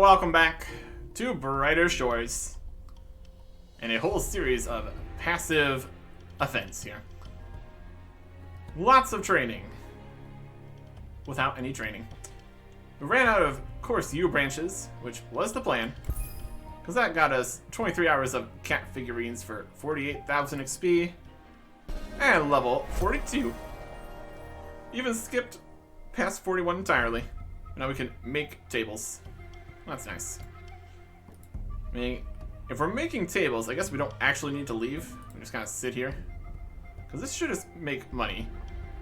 welcome back to Brighter Shores and a whole series of passive offense here. Lots of training without any training. We ran out of Course U branches, which was the plan, because that got us 23 hours of cat figurines for 48,000 XP and level 42. Even skipped past 41 entirely. Now we can make tables. That's nice. I mean, if we're making tables, I guess we don't actually need to leave. We just kind of sit here. Because this should just make money.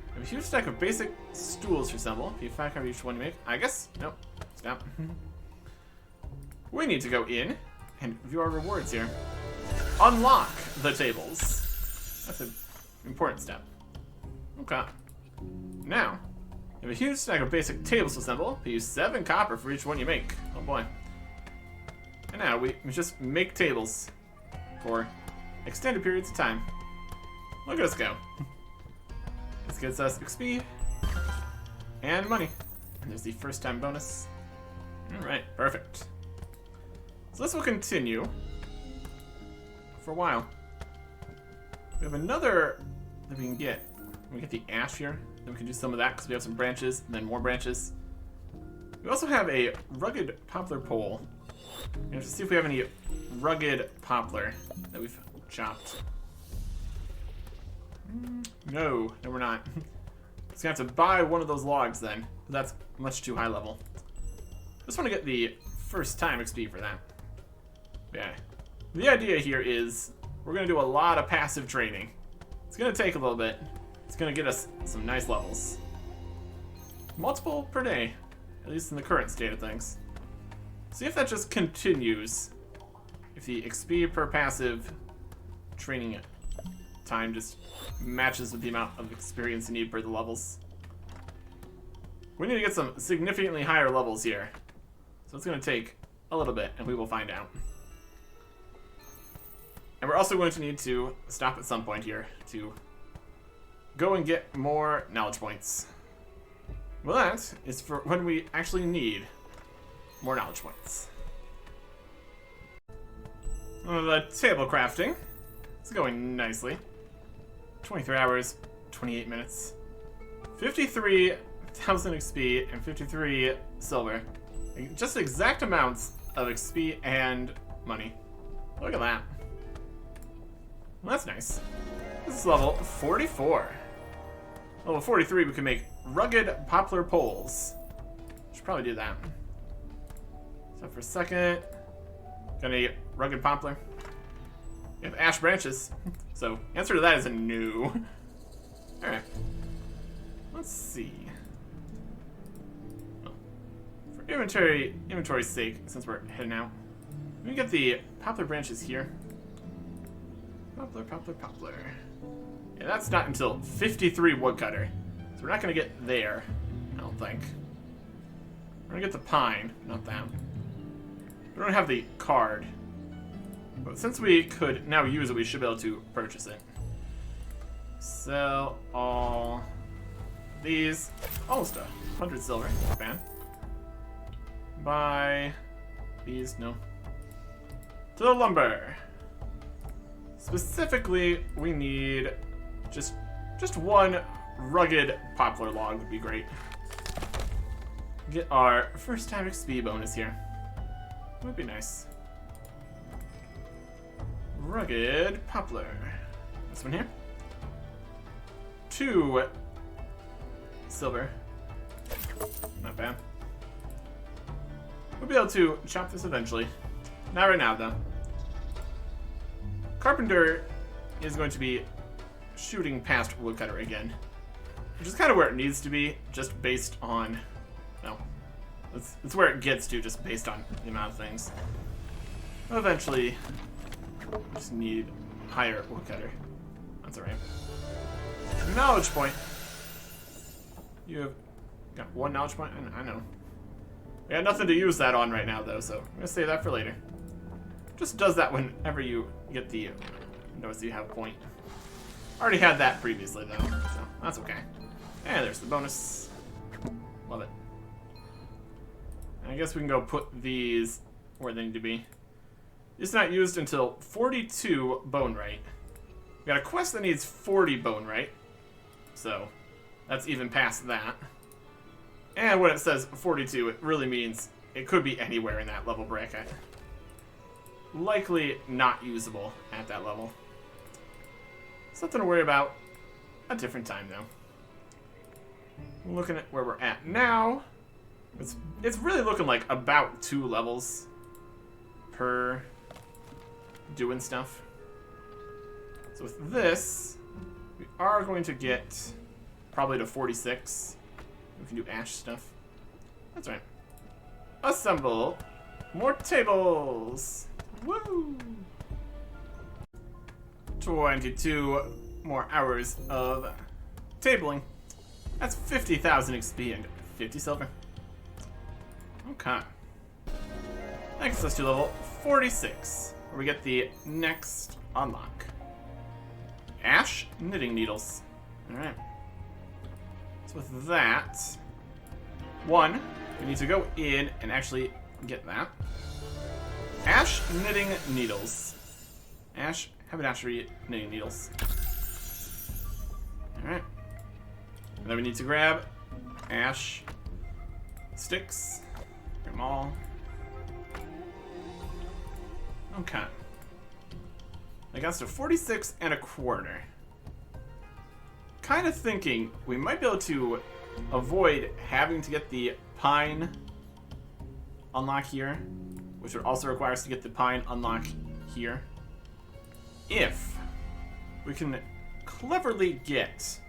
We have a huge stack of basic stools for assemble. If you each one you make. I guess. Nope. Stop. We need to go in and view our rewards here. Unlock the tables. That's an important step. Okay. Now, you have a huge stack of basic tables to assemble. You use 7 copper for each one you make. Oh boy. And now we just make tables for extended periods of time. Look at us go. This gets us XP and money. And there's the first time bonus. Alright, perfect. So this will continue for a while. We have another that we can get. We get the ash here. Then we can do some of that because we have some branches, and then more branches. We also have a rugged poplar pole. We have to see if we have any rugged poplar that we've chopped. No, we're not. Just gonna have to buy one of those logs then. That's much too high level. Just want to get the first time XP for that. Yeah. The idea here is we're gonna do a lot of passive training. It's gonna take a little bit. It's gonna get us some nice levels. Multiple per day, at least in the current state of things. See if that just continues. If the XP per passive training time just matches with the amount of experience you need per the levels. We need to get some significantly higher levels here. So it's gonna take a little bit, and we will find out. And we're also going to need to stop at some point here to go and get more knowledge points. Well, that is for when we actually need more knowledge points. The table crafting is going nicely. 23 hours, 28 minutes. 53,000 XP and 53 silver. Just exact amounts of XP and money. Look at that. Well, that's nice. This is level 44. Level 43, we can make rugged poplar poles. Should probably do that. So for a second, got a rugged poplar. We have ash branches. So answer to that is a no. All right. Let's see. Well, for inventory's sake, since we're heading out, let me get the poplar branches here. Poplar, poplar, poplar. Yeah, that's not until 53 woodcutter. So we're not going to get there, I don't think. We're going to get the pine, not that. We don't have the card. But since we could now use it, we should be able to purchase it. Sell all these. Almost 100 silver. Not bad. Buy these. No. To the lumber. Specifically, we need just one rugged poplar log would be great. Get our first time XP bonus here. Would be nice. Rugged poplar. This one here. 2 silver. Not bad. We'll be able to chop this eventually. Not right now, though. Carpenter is going to be shooting past woodcutter again, which is kind of where it needs to be, just based on, no, it's where it gets to, just based on the amount of things. Eventually, we just need higher woodcutter. That's alright. Knowledge point. You have got 1 knowledge point? I know. We got nothing to use that on right now, though, so I'm gonna save that for later. Just does that whenever you get the notice you have a point. Already had that previously, though, so that's okay. And there's the bonus. Love it. I guess we can go put these where they need to be. It's not used until 42 Bonerite. We got a quest that needs 40 Bonerite. So, that's even past that. And when it says 42, it really means it could be anywhere in that level bracket. Likely not usable at that level. Something to worry about a different time, though. Looking at where we're at now, it's really looking like about 2 levels per doing stuff. So with this, we are going to get probably to 46. We can do ash stuff. That's right. Assemble more tables. Woo! 22 more hours of tabling. That's 50,000 XP and 50 silver. Okay. Next, let's do level 46, where we get the next unlock. Ash knitting needles. Alright. So with that, one, we need to go in and actually get that. Ash knitting needles. Ash, haberdashery knitting needles. Alright. And then we need to grab ash sticks. Get them all. Okay. I got us to 46 and a quarter. Kind of thinking we might be able to avoid having to get the pine unlock here, which would also require us to get the pine unlock here, if we can cleverly get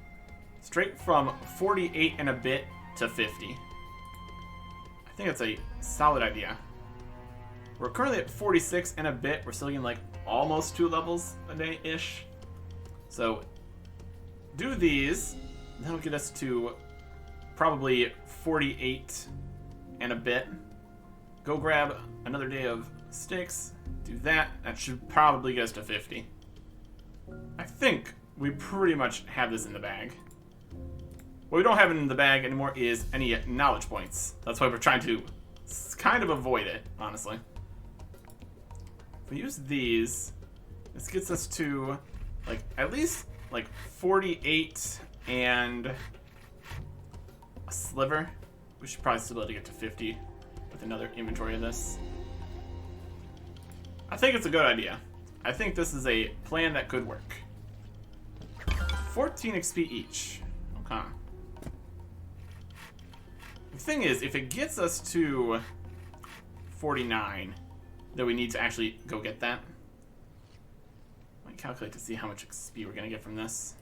straight from 48 and a bit to 50. I think that's a solid idea. We're currently at 46 and a bit. We're still getting like almost 2 levels a day-ish. So do these. That'll get us to probably 48 and a bit. Go grab another day of sticks. Do that. That should probably get us to 50. I think we pretty much have this in the bag. What we don't have in the bag anymore is any knowledge points. That's why we're trying to kind of avoid it, honestly. If we use these, this gets us to like at least like 48 and a sliver. We should probably still be able to get to 50 with another inventory of this. I think it's a good idea. I think this is a plan that could work. 14 XP each. Okay. The thing is, if it gets us to 49, then we need to actually go get that. I might calculate to see how much XP we're going to get from this.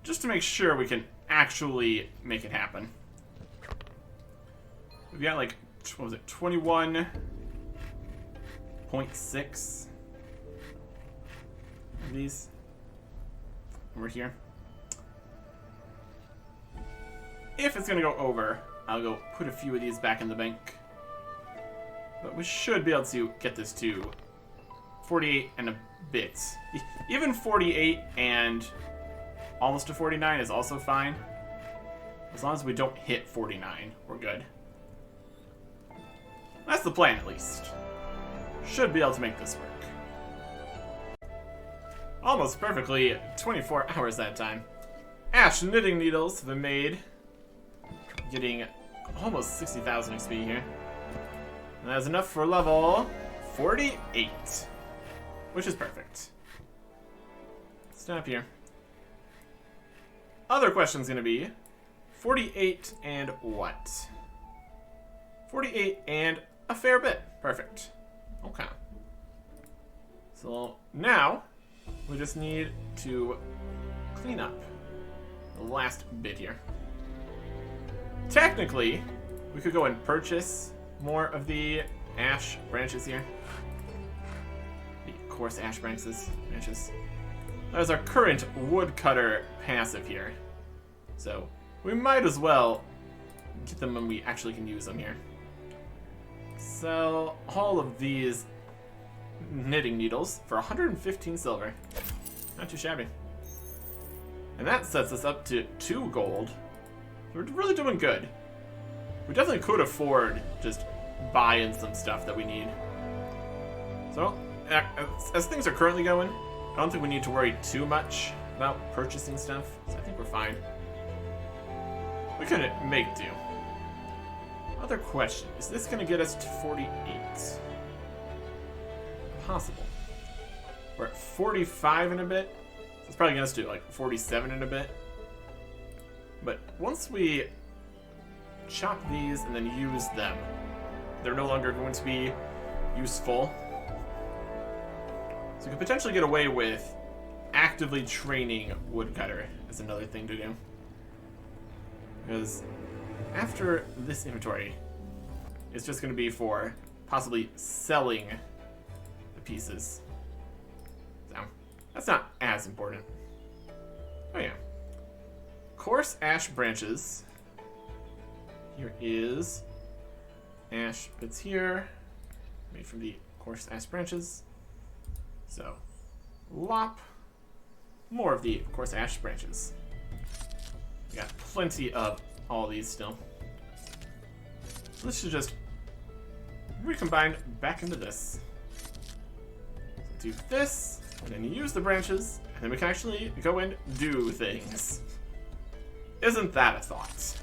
Just to make sure we can actually make it happen. We've got like, what was it, 21.6 of these over here. If it's going to go over, I'll go put a few of these back in the bank. But we should be able to get this to 48 and a bit. Even 48 and almost to 49 is also fine. As long as we don't hit 49, we're good. That's the plan, at least. Should be able to make this work. Almost perfectly 24 hours that time. Ash knitting needles have been made. Getting almost 60,000 XP here. And that's enough for level 48. Which is perfect. Stop here. Other question's gonna be 48 and what? 48 and a fair bit. Perfect. Okay. So now we just need to clean up the last bit here. Technically, we could go and purchase more of the ash branches here. The coarse ash branches. That is our current woodcutter passive here. So we might as well get them when we actually can use them here. Sell all of these knitting needles for 115 silver. Not too shabby. And that sets us up to 2 gold. We're really doing good. we definitely could afford just buying some stuff that we need. So, as things are currently going, I don't think we need to worry too much about purchasing stuff. So I think we're fine. We can make do. Other question, is this going to get us to 48? Possible. We're at 45 in a bit. So it's probably going to do like 47 in a bit. But once we chop these and then use them, they're no longer going to be useful. So we could potentially get away with actively training woodcutter as another thing to do. Because after this inventory, it's just going to be for possibly selling the pieces. So that's not as important. Oh yeah. Coarse ash branches. Here is ash bits here, made from the coarse ash branches. So, lop more of the coarse ash branches. We got plenty of all these still. So this should just recombine back into this. So do this, and then use the branches, and then we can actually go and do things. Isn't that a thought?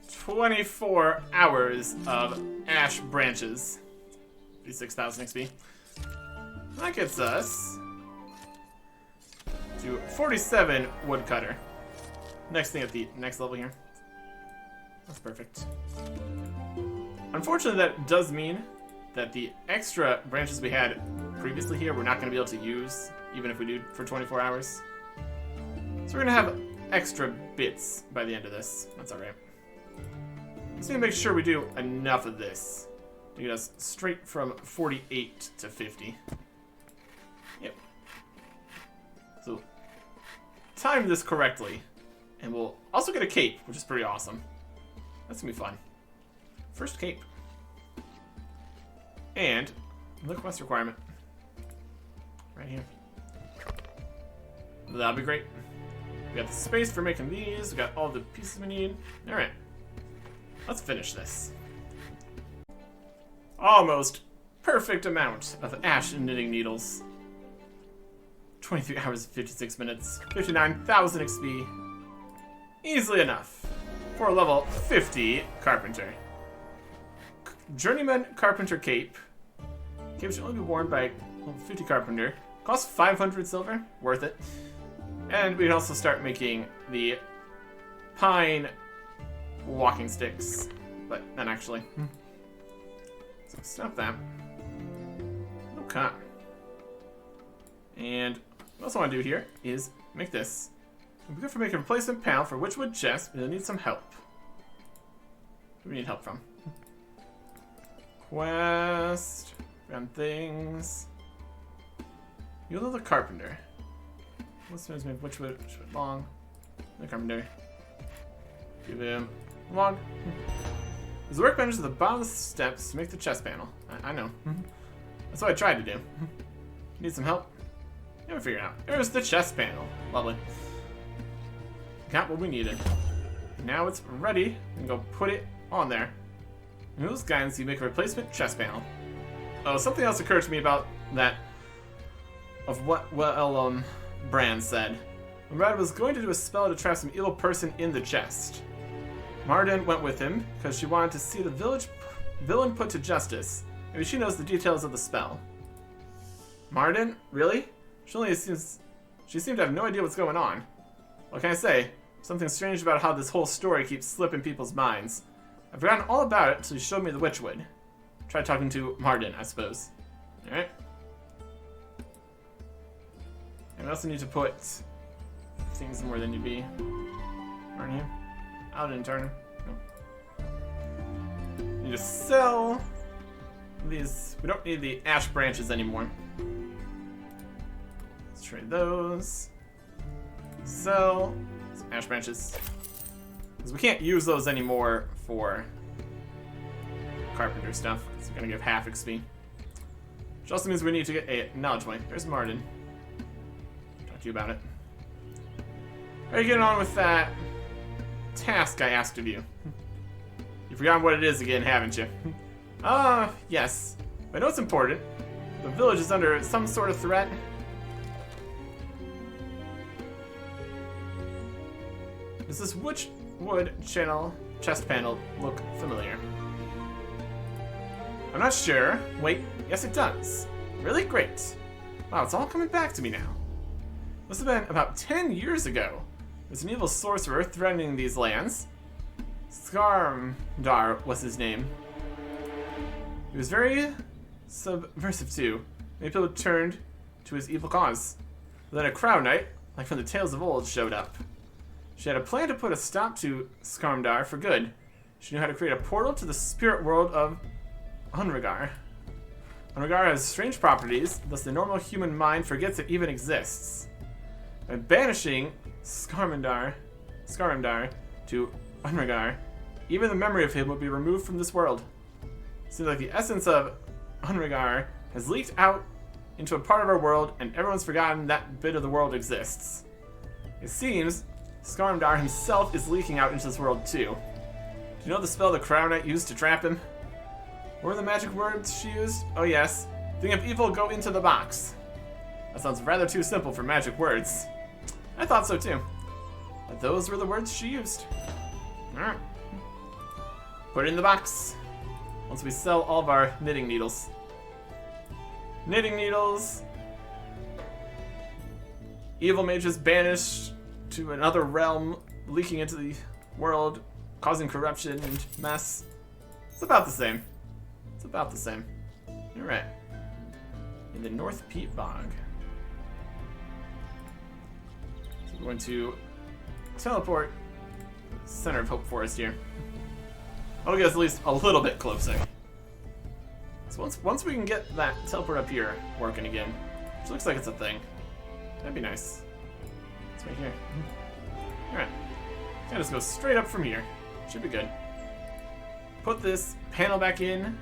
24 hours of ash branches. 56,000 XP. That gets us to 47 woodcutter. Next thing at the next level here. That's perfect. Unfortunately, that does mean that the extra branches we had previously here we're not going to be able to use, even if we do for 24 hours. So we're going to have extra bits by the end of this. That's alright. Just need to make sure we do enough of this to get us straight from 48 to 50. Yep. So, time this correctly, and we'll also get a cape, which is pretty awesome. That's gonna be fun. First cape. And the quest requirement. Right here. That'll be great. We got the space for making these, we got all the pieces we need. Alright. Let's finish this. Almost perfect amount of ash and knitting needles. 23 hours and 56 minutes. 59,000 XP. Easily enough for a level 50 carpenter. Journeyman carpenter cape. Cape should only be worn by level 50 carpenter. Costs 500 silver. Worth it. And we can also start making the pine walking sticks, but not actually. So stop that. Okay. And what else I want to do here is make this. We'll be good for making a replacement panel for Witchwood chest, but it'll need some help. Who do we need help from? Quest. Run things. You're the carpenter. Let's make Witchwood long. The carpenter. Give him long. There's a workbench at the bottom of the steps to make the chest panel. I know. That's what I tried to do. Need some help? Yeah, we figured it out. Here's the chest panel. Lovely. Got what we needed. Now it's ready. We can go put it on there. And those guys, you make a replacement chest panel. Oh, something else occurred to me about that. Of what Bran said. When Brad was going to do a spell to trap some evil person in the chest. Marden went with him because she wanted to see the villain put to justice. Maybe she knows the details of the spell. Marden? Really? She seemed to have no idea what's going on. What can I say? Something strange about how this whole story keeps slipping people's minds. I've forgotten all about it until you showed me the Witchwood. Try talking to Marden, I suppose. Alright. And we also need to put things more than you be. Aren't you? Out and turn. No. Need to sell these. We don't need the ash branches anymore. Let's trade those. Sell some ash branches. Because we can't use those anymore for carpenter stuff. It's gonna give half XP. Which also means we need to get a knowledge point. There's Marden. Talk to you about it. How are you getting on with that task I asked of you. You've forgotten what it is again, haven't you? Yes. I know it's important. The village is under some sort of threat. Does this wood channel chest panel look familiar? I'm not sure. Wait, yes it does. Really? Great. Wow, it's all coming back to me now. Must have been about 10 years ago. There's an evil sorcerer threatening these lands. Skarmdar was his name. He was very subversive too. Many people turned to his evil cause. Then a crow knight, like from the tales of old, showed up. She had a plan to put a stop to Skarmdar for good. She knew how to create a portal to the spirit world of Unregar. Unregar has strange properties, thus the normal human mind forgets it even exists. By banishing Skarmdar to Unregar, even the memory of him will be removed from this world. Seems like the essence of Unregar has leaked out into a part of our world, and everyone's forgotten that bit of the world exists. It seems Skarmdar himself is leaking out into this world too. Do you know the spell the Crown Knight used to trap him? What were the magic words she used? Oh yes. Think of evil, go into the box. That sounds rather too simple for magic words. I thought so too. But those were the words she used. Alright. Put it in the box. Once we sell all of our knitting needles. Knitting needles. Evil mages banished to another realm, leaking into the world, causing corruption and mess. It's about the same. It's about the same. Alright. In the North Peat Bog. So we're going to teleport to the center of Hope Forest here. I'll get us at least a little bit closer. So once we can get that teleport up here working again, which looks like it's a thing, that'd be nice. It's right here. Alright. Can just go straight up from here. Should be good. Put this panel back in.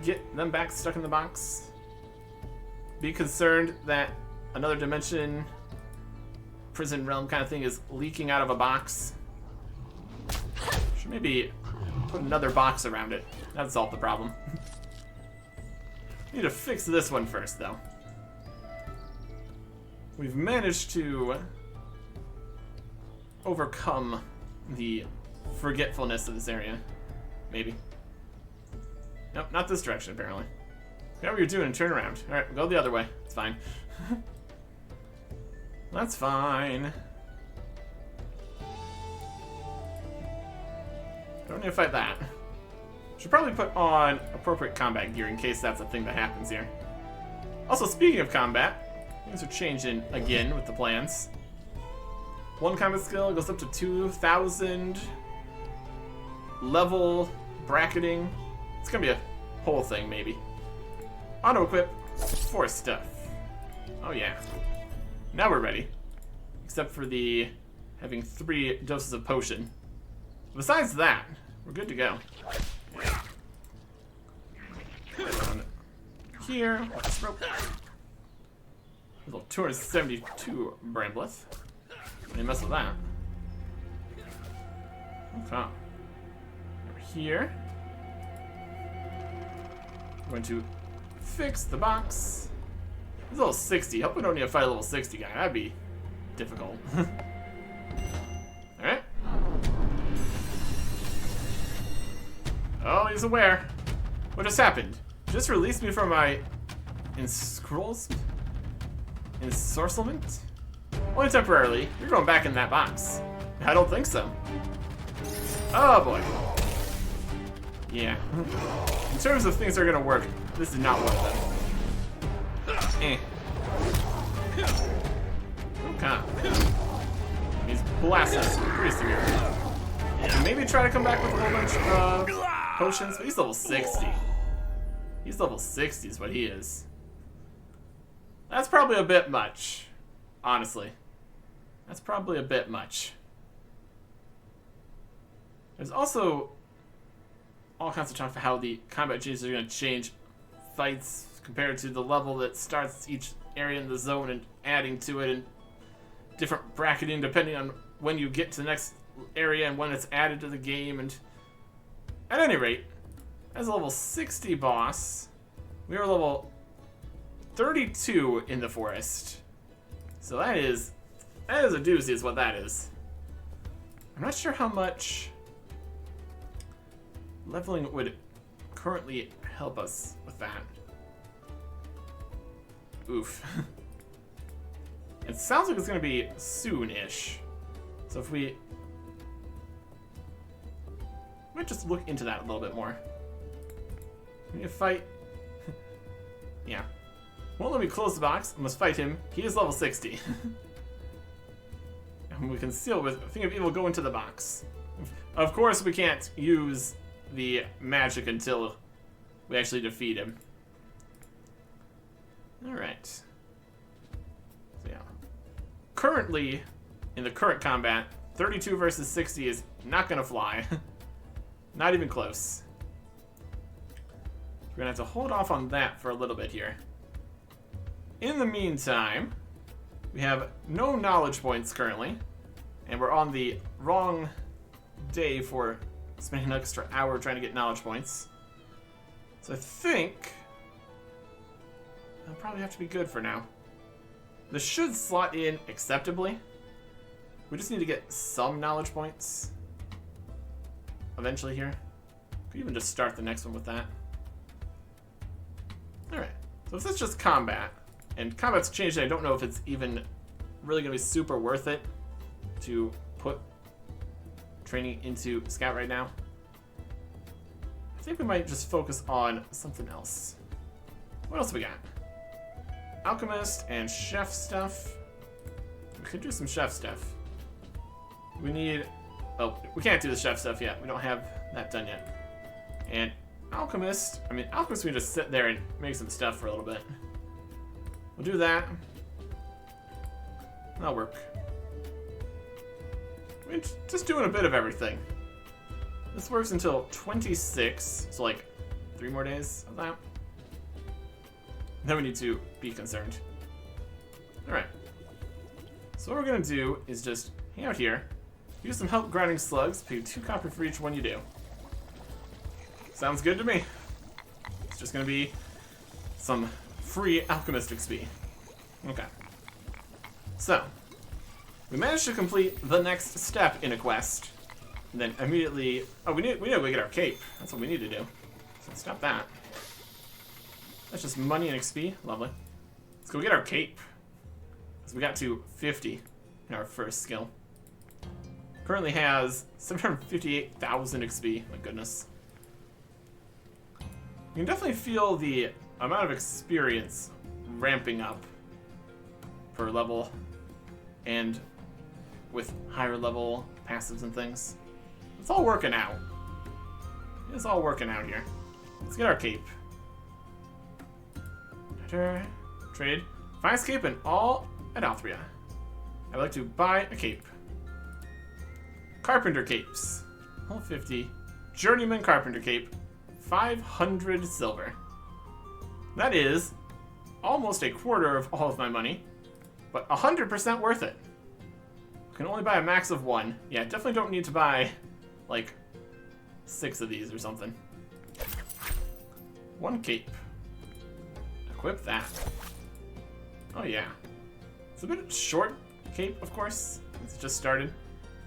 Get them back stuck in the box. Be concerned that another dimension, prison realm kind of thing is leaking out of a box. Should maybe put another box around it. That'd solve the problem. Need to fix this one first, though. We've managed to overcome the forgetfulness of this area. Maybe. Nope, not this direction, apparently. Forgot what you're doing and turn around. Alright, we'll go the other way. It's fine. That's fine. Don't need to fight that. Should probably put on appropriate combat gear in case that's a thing that happens here. Also, speaking of combat, things are changing again with the plans. One combat skill goes up to 2,000 level bracketing. It's gonna be a whole thing, maybe. Auto equip force stuff. Oh yeah. Now we're ready. Except for the having 3 doses of potion. Besides that, we're good to go. On here, off this rope. Level 272 Brambleth. Let me mess with that. Okay. Over here. I'm going to fix the box. It's level 60. Hope we don't need to fight a level 60 guy. That'd be difficult. Alright. Oh, he's aware. What just happened? Just released me from my ensorcelment? Only temporarily. You're going back in that box. I don't think so. Oh boy. Yeah. In terms of things that are gonna work, this is not one of them. Eh. Okay. He's blasting us pretty severe. And maybe try to come back with a whole bunch of potions, but he's level 60. He's level 60 is what he is. That's probably a bit much, honestly. That's probably a bit much. There's also all kinds of talk for how the combat changes are going to change fights compared to the level that starts each area in the zone and adding to it, and different bracketing depending on when you get to the next area and when it's added to the game. And at any rate, as a level 60 boss, we are level 32 in the forest. So that is a doozy is what that is. I'm not sure how much leveling would currently help us with that. Oof. It sounds like it's going to be soon-ish. So if we might just look into that a little bit more. We need to fight. Yeah. Won't let me close the box. I must fight him. He is level 60. And we can seal with Thing of Evil go into the box. Of course, we can't use the magic until we actually defeat him. Alright. So yeah. Currently, in the current combat, 32 versus 60 is not gonna fly. Not even close. We're gonna have to hold off on that for a little bit here. In the meantime, we have no knowledge points currently, and we're on the wrong day for spending an extra hour trying to get knowledge points. So I think that'll probably have to be good for now. This should slot in acceptably. We just need to get some knowledge points eventually here. Could even just start the next one with that. Alright, so if this is just combat, and combat's changed, I don't know if it's even really going to be super worth it to put training into Scout right now. I think we might just focus on something else. What else we got? Alchemist and chef stuff. We could do some chef stuff. We need... Oh, we can't do the chef stuff yet. We don't have that done yet. And Alchemist... I mean, Alchemist we can just sit there and make some stuff for a little bit. We'll do that. That'll work. We're just doing a bit of everything. This works until 26, so like 3 more days of that. Then we need to be concerned. Alright. So what we're gonna do is just hang out here, use some help grinding slugs, pay 2 copper for each one you do. Sounds good to me. It's just gonna be some free alchemist XP. Okay. So, we managed to complete the next step in a quest. And then immediately... Oh, we need to go get our cape. That's what we need to do. So stop that. That's just money and XP. Lovely. Let's go get our cape. So we got to 50 in our first skill. Currently has 758,000 XP. My goodness. You can definitely feel the amount of experience ramping up per level and with higher level passives and things. It's all working out. It's all working out here. Let's get our cape. Trade. Finest cape in all at Althria. I'd like to buy a cape. Carpenter capes. All 50. Journeyman carpenter cape. 500 silver. That is almost a quarter of all of my money, but 100% worth it. Can only buy a max of 1. Yeah, definitely don't need to buy like 6 of these or something. 1 cape. Equip that. Oh yeah. It's a bit short cape, of course. It's just started.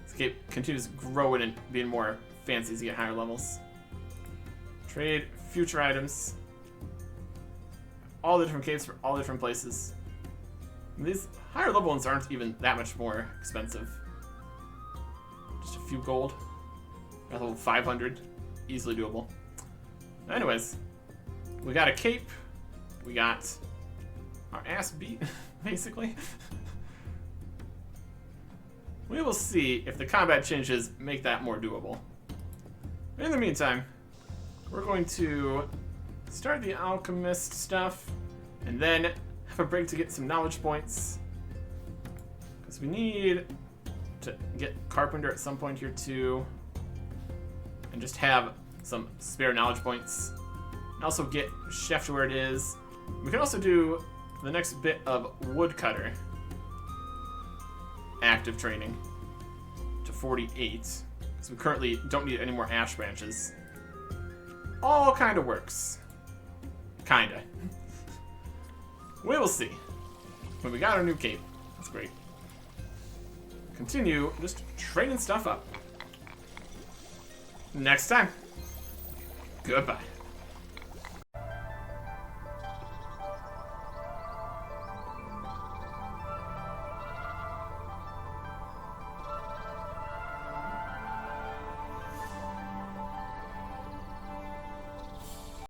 This cape continues growing and being more fancy as you get higher levels. Trade future items. All the different capes for all the different places. And these higher level ones aren't even that much more expensive. Just a few gold. Level 500. Easily doable. Anyways, we got a cape. We got our ass beat, basically. We will see if the combat changes make that more doable. In the meantime, we're going to start the alchemist stuff and then have a break to get some knowledge points. Because we need to get carpenter at some point here too. And just have some spare knowledge points. And also get chef to where it is. We can also do the next bit of woodcutter active training. to 48. Because we currently don't need any more ash branches. All kind of works. Kinda. We will see. But we got our new cape. That's great. Continue just training stuff up. Next time. Goodbye.